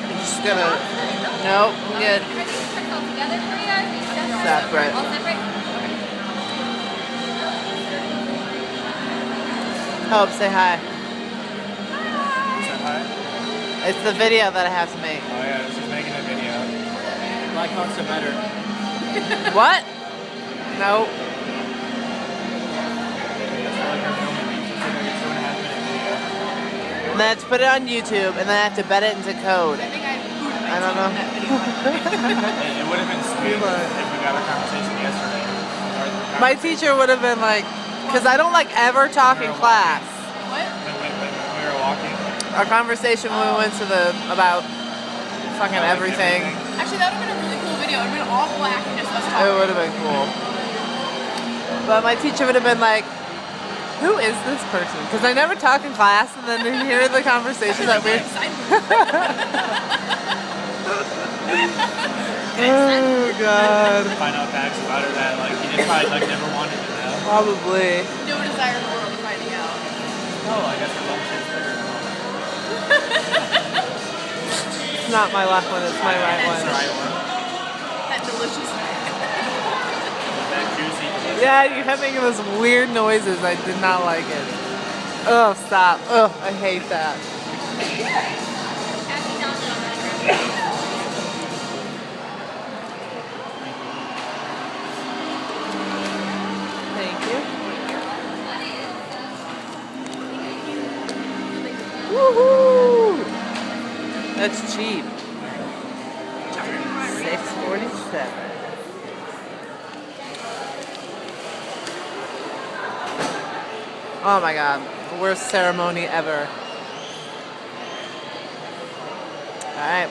I'm just gonna. Nope, I'm good. Separate. Hope, say hi. Say hi. It's the video that I have to make. Oh yeah, she's making a video. Like Costa better. What? Nope. And then I have to put it on YouTube, and then I have to bet it into code. I don't know. It would have been sweet if we got a conversation yesterday. My teacher would have been like, because I don't like ever talk in class. When we were walking. Our conversation when we went to about fucking everything. Actually, that would have been a really cool video. It would have been all black and just us It talking. would have been cool. But my teacher would have been like, who is this person? Because I never talk in class, and then you hear the conversation that we're... Oh, God. Find out facts about her that like you just probably like never wanted to know. Probably. No desire in the world of finding out. Oh, I guess her love tastes better. It's not my left one, it's my right That's the one. right one. That delicious. That juicy. Yeah, you kept making those weird noises. I did not like it. Oh, stop. Oh, I hate that. Thank you. Woohoo! That's cheap. $6.47. Oh my God, the worst ceremony ever. All right.